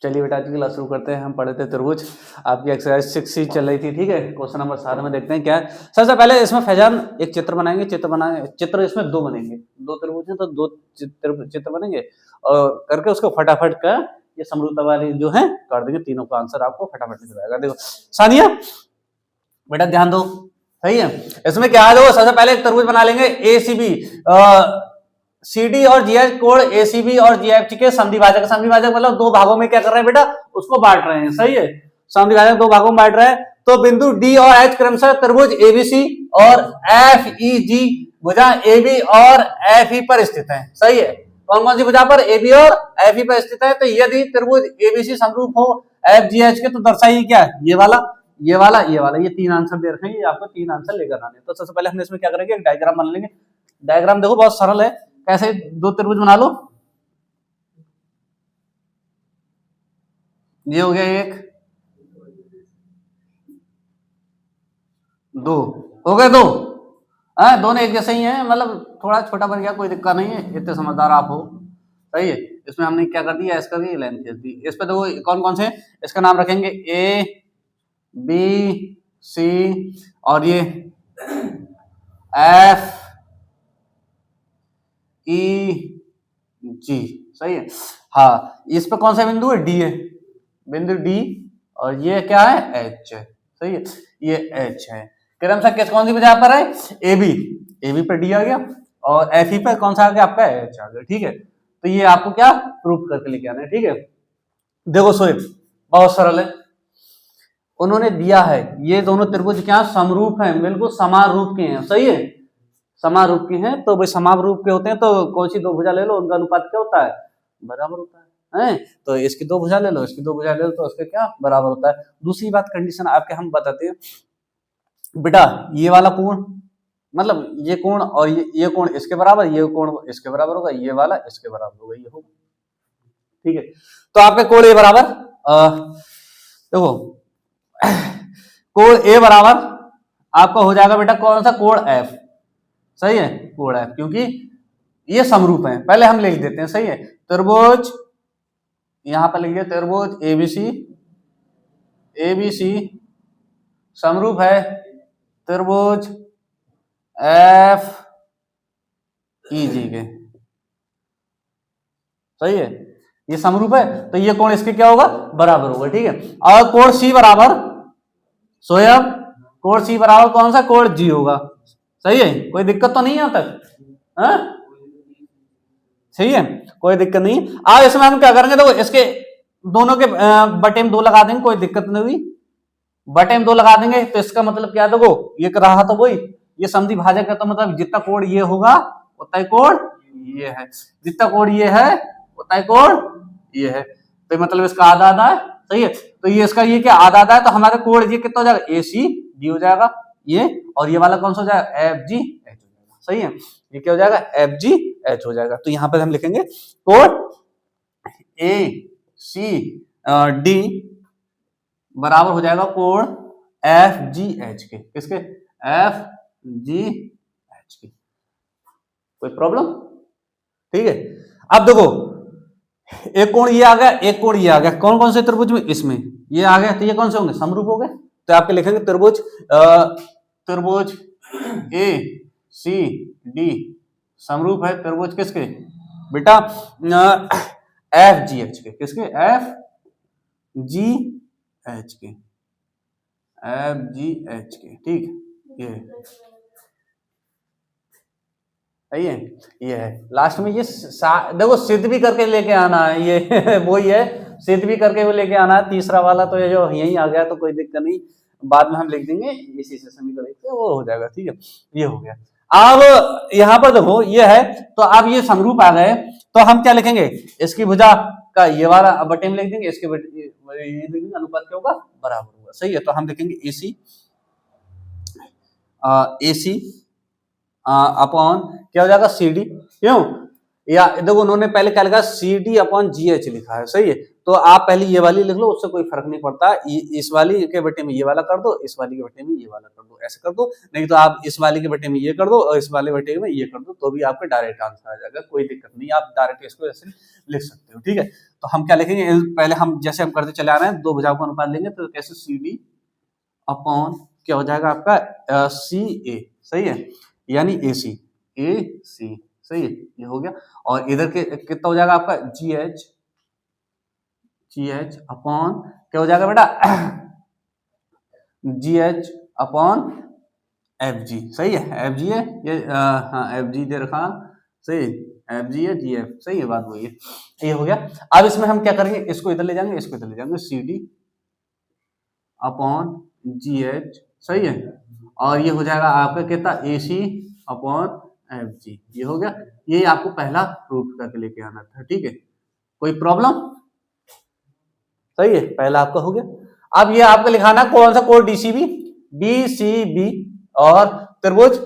चलिए बेटा आज की क्लास शुरू करते हैं। हम पढ़े थे त्रिभुज, आपकी एक्सरसाइज 6C चल रही थी, ठीक है। क्वेश्चन नंबर 7 में देखते हैं क्या है। सबसे पहले इसमें फैजान एक चित्र बनाएंगे, चित्र इसमें दो बनेंगे, दो त्रिभुज हैं तो दो चित्र बनेंगे और करके उसको फटाफट का ये समरूपता वाली जो है कर देंगे, तीनों का आंसर आपको फटाफट मिल जाएगा। देखो सानिया बेटा ध्यान दो, सही है। इसमें क्या है, देखो सबसे पहले एक त्रिभुज बना लेंगे ACB, CD और GH कोण ACB और GFT के समद्विभाजक मतलब दो भागों में क्या कर रहे हैं बेटा, उसको बांट रहे हैं, सही है। समद्विभाजक दो भागों में बांट रहे हैं तो बिंदु D और H क्रमशः त्रिभुज ABC और FEG भुजा AB और FE पर स्थित है, सही है। कौन कौन सी भुजा पर, AB और FE पर स्थित है। तो यदि त्रिभुज ABC समरूप हो FGH के तो दर्शाइए क्या, ये वाला ये वाला ये वाला, ये तीन आंसर दे रखे हैं, ये आपको तीन आंसर लेकर आने। तो सबसे पहले हम इसमें क्या करेंगे, एक डायग्राम बना लेंगे। डायग्राम देखो बहुत सरल है, कैसे दो त्रिभुज बना लो। ये हो गया एक, दो हो गए, दो दोनों एक जैसे ही हैं, मतलब थोड़ा छोटा बन गया, कोई दिक्कत नहीं है, इतने समझदार आप हो, सही है। इसमें हमने क्या कर दिया, इसका भी लेंथ खींच दी। इस पे देखो कौन कौन से, इसका नाम रखेंगे ABC और ये FEG, सही है। हाँ इस पे कौन सा बिंदु है, D है, बिंदु D और ये क्या है, H है, सही है, ये H है। क्रमशः किस कौन सी वजह पर है, AB पर D आ गया और FE पर कौन सा आ गया आपका, H आ गया, ठीक है। तो ये आपको क्या प्रूफ करके लेके आना है, ठीक है। देखो सोएब बहुत सरल है, उन्होंने दिया है ये दोनों त्रिभुज क्या समरूप हैं, बिल्कुल समान रूप के हैं, सही है, समान रूप के हैं। तो भाई समान रूप के होते हैं तो कौन सी दो भुजा ले लो, उनका अनुपात क्या होता है, बराबर होता है। तो इसकी दो भुजा ले लो, इसकी दो भुजा ले लो, तो उसके क्या बराबर होता है। दूसरी बात कंडीशन आपके हम बताते हैं बेटा, ये वाला कोण मतलब ये कोण और ये कोण इसके बराबर, ये कोण इसके बराबर होगा, ये वाला इसके बराबर होगा, ये होगा, ठीक है। तो आपके कोण ए बराबर देखो कोण ए बराबर आपका हो जाएगा बेटा कौन सा, कोण F, सही है, कोण F, क्योंकि ये समरूप है। पहले हम लिख देते हैं, सही है। त्रिभुज यहां पर लिख दिया, त्रिभुज ABC समरूप है त्रिभुज FEG के, सही है, ये समरूप है तो ये कोण इसके क्या होगा, बराबर होगा, ठीक है। और कोण C बराबर, सोयब कोण C बराबर कौन सा, कोण G होगा, सही है। कोई दिक्कत तो नहीं है यहां तक, सही है, कोई दिक्कत नहीं। अब इसमें हम क्या करेंगे, तो इसके दोनों के बटे में 2 लगा देंगे, कोई दिक्कत नहीं हुई, बटे में 2 लगा देंगे। तो इसका मतलब क्या, देखो ये रहा तो वही, ये समद्विभाजक है तो मतलब जितना कोण ये होगा उतना ही कोण ये है, जितना कोण ये है उतना ही कोण ये है, तो मतलब इसका आधा आधा है, सही है। तो ये इसका ये क्या आधा आधा है, तो हमारा कोण ये कितना हो जाएगा, ACD हो जाएगा ये, और ये वाला कौन सा हो जाएगा, FGH हो जाएगा, सही है। ये क्या हो जाएगा, FGH हो जाएगा। तो यहां पर हम लिखेंगे कोण ACD बराबर हो जाएगा कोण FGH के, किसके, FGH के। कोई प्रॉब्लम, ठीक है। अब देखो एक कोण ये आ गया, एक कोण ये आ गया, कौन कौन से त्रिभुज में, इसमें ये आ गया, तो ये कौन से होंगे, समरूप हो गए। तो आपके लिखेंगे त्रिभुज ACD समरूप है त्रिभुज किसके बेटा, FGH के, किसके, FGH के, ठीक, ये सही है। ये है लास्ट में, ये देखो सिद्ध भी करके लेके आना है, ये वही है, सिद्ध भी करके वो लेके आना है। तीसरा वाला तो ये जो यही आ गया तो कोई दिक्कत नहीं, बाद में हम लिख देंगे इसी से समीकरण से, वो हो जाएगा, ठीक है। ये हो गया। अब यहाँ पर देखो ये है, तो अब ये समरूप आ गए, तो हम क्या लिखेंगे, इसकी भुजा का ये वाला बटे में लिख देंगे, इसके अनुपात क्या होगा, बराबर होगा, सही है। तो हम लिखेंगे AC अपॉन क्या हो जाएगा, CD, क्यों या देखो उन्होंने पहले क्या लिखा, CD/GH लिखा है, सही है। तो आप पहले ये वाली लिख लो, उससे कोई फर्क नहीं पड़ता। इस वाली के बटे में ये वाला कर दो, इस वाली के बटे में ये वाला कर दो, ऐसे कर दो। नहीं तो आप इस वाली के बटे में ये कर दो और इस वाले बटे में ये कर दो, तो भी आपका डायरेक्ट आंसर आ जाएगा, कोई दिक्कत नहीं, आप डायरेक्ट इसको ऐसे लिख सकते हो, ठीक है। तो हम क्या लिखेंगे, पहले हम जैसे हम करते चले आ रहे हैं, दो भुजाओं का अनुपात लेंगे, तो कैसे CD अपॉन क्या हो जाएगा आपका CA, सही है, यानी AC, सही है, ये हो गया। और इधर के कितना हो जाएगा आपका GH अपॉन क्या हो जाएगा बेटा GH अपॉन FG, सही है, FG है ये, हाँ FG दे रखा, सही, FG है GF, सही है, बात वही है, ये हो गया। अब इसमें हम क्या करेंगे, इसको इधर ले जाएंगे, इसको इधर ले जाएंगे, CD अपॉन GH, सही है, और ये हो जाएगा आपका कितना AC अपॉन FG, ये हो गया। ये आपको पहला प्रूफ करके लेके आना था, ठीक है, कोई प्रॉब्लम, सही है, पहला आपका हो गया। अब ये आपको लिखाना कौन सा कोड, DCB और त्रिभुज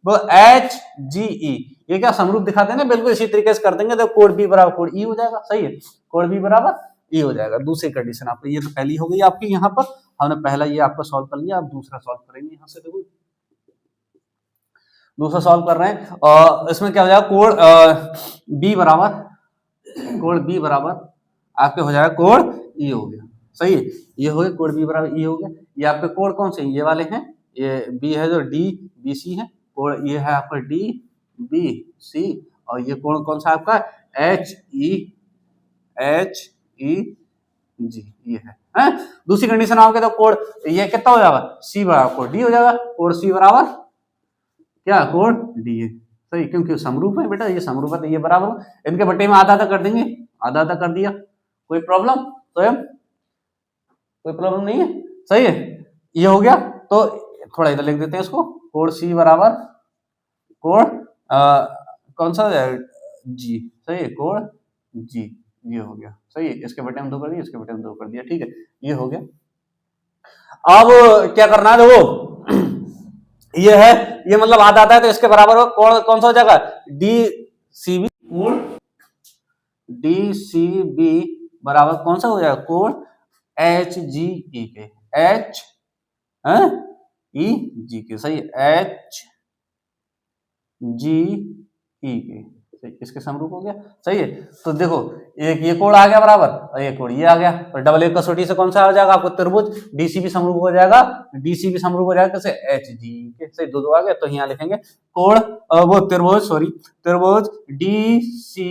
GHGE, ये क्या समरूप दिखाते हैं ना, बिल्कुल इसी तरीके से कर देंगे तो कोड B बराबर कोड E हो जाएगा, सही है, कोड B बराबर E हो जाएगा। दूसरी कंडीशन आपको, ये तो पहली हो गई आपकी, यहाँ पर हमने पहला ये आपका सॉल्व कर लिया, अब दूसरा सॉल्व करेंगे। यहाँ से देखो दूसरा सॉल्व कर रहे हैं, और इसमें क्या हो जाएगा, कोड B बराबर आपके हो जाएगा कोड E हो गया, सही है, ये हो गया, कोड B बराबर E हो गया। ये आपके कोड कौन से, ये वाले हैं, ये B है जो DBC है, कोड ये है आपका DBC, और ये कोड कौन सा आपका HEG, ये है। दूसरी कंडीशन आपके तो कोड ये कितना हो जाएगा, C बराबर कोड D हो जाएगा, कोड C बराबर क्या, कोड D है, सही, क्योंकि समरूप है बेटा, ये समरूप है तो ये बराबर, इनके बटे में आधा आधा कर देंगे, आधा आधा कर दिया, कोई प्रॉब्लम, स्वयं कोई प्रॉब्लम नहीं है, सही है, ये हो गया। तो थोड़ा इधर लिख देते हैं इसको, कोड C बराबर कोड कौन सा G, सही है, कोड G, ये हो गया, सही है, इसके बटे में 2 कर दिया, इसके बटे में 2 कर दिया, ठीक है, ये हो गया। अब क्या करना है, देखो ये है, ये मतलब आधा आधा है, तो इसके बराबर हो कौन सा हो जाएगा, DCB, कोड DCB बराबर कौन सा हो जाएगा, कोड HGE के, HEG के, सही है, HGE के, सही, इसके समरूप हो गया, सही है। तो देखो एक ये कोड आ गया बराबर, और ये कोड ये आ गया, तो डबल एक कसौटी से कौन सा आ जाएगा आपको, त्रिभुज DCB समरूप हो जाएगा, DCB समरूप हो जाएगा कैसे, HG के, सही, दो आ गया। तो यहाँ लिखेंगे कोड वो त्रिभुज DC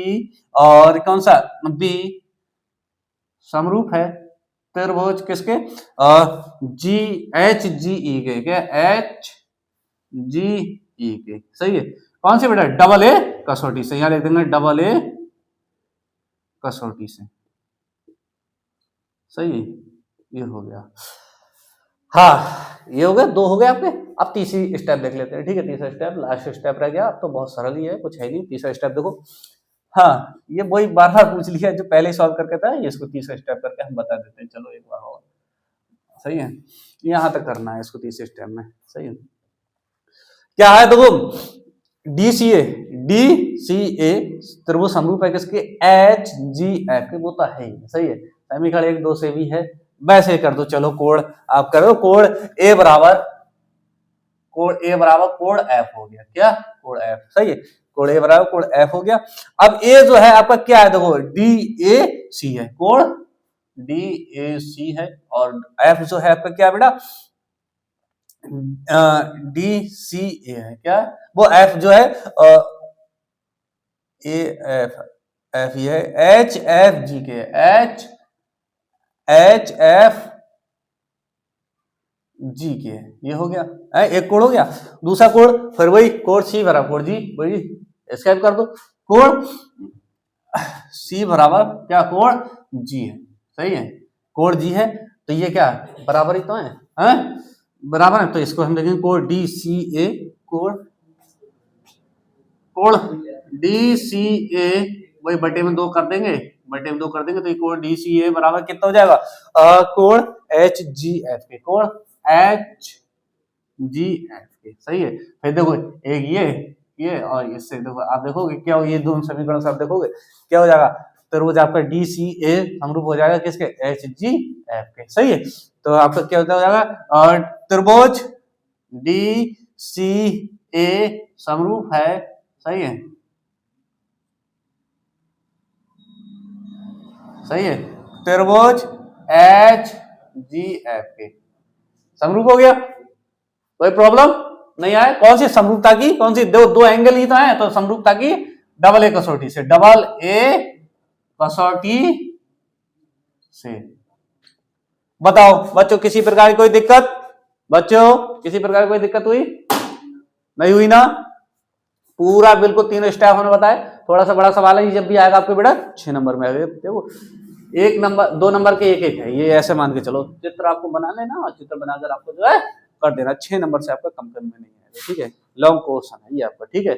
और कौन सा B समरूप है त्रिभुज किसके, HGE के, क्या HGE के, सही है, कौन से बेटा, डबल ए कसौटी से, यहाँ लिख देंगे डबल ए कसौटी से, सही है, ये हो गया। हाँ ये हो गया, 2 हो गए आपके। अब तीसरी स्टेप देख लेते हैं, ठीक है, तीसरा स्टेप लास्ट स्टेप रह गया, अब तो बहुत सरल ही है, कुछ है नहीं। तीसरा स्टेप देखो, हाँ ये वही बार बार पूछ लिया जो पहले सॉल्व करके था, ये इसको तीसरा स्टेप करके हम बता देते हैं, चलो एक बार और, सही है, यहां तक करना है इसको तीसरे स्टेप में, सही है। क्या है देखो, DCA त्रिभुज समरूप है किसके, HGF के, वो तो है ही, सही है, समीकरण 1 2 से भी है, वैसे कर दो, चलो कोड आप करो, कोड A बराबर कोड F हो गया, क्या, कोड F, सही है, कोड A बराबर कोड F हो गया। अब A जो है आपका क्या है, देखो DAC है, कोड DAC है, और F जो है आपका क्या बेटा, DCA है, क्या वो F जो है F ये है HFG के, HFG के, ये हो गया, एक कोड हो गया। दूसरा कोड फिर वही कोड C बराबर कोड G, वही स्कैप कर दो, कोड C बराबर क्या, कोड G है, सही है, कोड G है, तो ये क्या बराबर ही तो है, बराबर है, तो इसको हम देखेंगे कोड DCA, कोड DCA वही बटे में 2 कर देंगे, तो ये कोड DCA बराबर कितना हो जाएगा, कोड HGF के, कोड HGF के, सही है। फिर देखो एक ये और इससे देखो आप देखोगे क्या हो, ये दोनों समीकरण से आप देखोगे क्या हो जाएगा, त्रिभुज आपका डी सी ए समरूप हो जाएगा किसके, एच जी एफ के। सही है, तो आपका क्या हो जाएगा, और त्रिभुज डी सी ए समरूप है, सही है, सही है, त्रिभुज एच जी एफ के समरूप हो गया, कोई प्रॉब्लम नहीं आए। कौन सी समरूपता की, कौन सी, दो एंगल ही तो है, तो समरूपता की डबल ए कसौटी से, डबल ए कसौटी से। बताओ बच्चों किसी प्रकार की कोई दिक्कत, बच्चों किसी प्रकार की कोई दिक्कत हुई, नहीं हुई ना, पूरा बिल्कुल तीनों स्टेप हमने बताए। थोड़ा सा बड़ा सवाल है, जब भी आएगा आपके बेटा 6 नंबर में, देखो 1 नंबर 2 नंबर के एक है, ये ऐसे मान के चलो, चित्र आपको बना लेना और चित्र बनाकर आपको जो है कर देना, 6 नंबर से आपका कम करने में नहीं आएगा, ठीक है, लॉन्ग क्वेश्चन है ये आपका, ठीक है,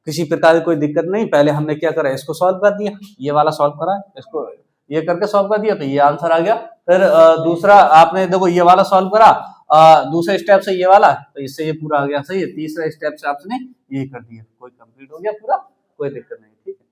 किसी प्रकार की कोई दिक्कत नहीं। पहले हमने क्या करा, इसको सॉल्व कर दिया, ये वाला सॉल्व करा, इसको ये करके सॉल्व कर दिया, तो ये आंसर आ गया। फिर दूसरा आपने देखो ये वाला सॉल्व करा, दूसरे स्टेप से ये वाला, तो इससे ये पूरा आ गया, सही है। तीसरा स्टेप से आपने ये कर दिया, कोई कंप्लीट हो गया पूरा, कोई दिक्कत नहीं, ठीक है।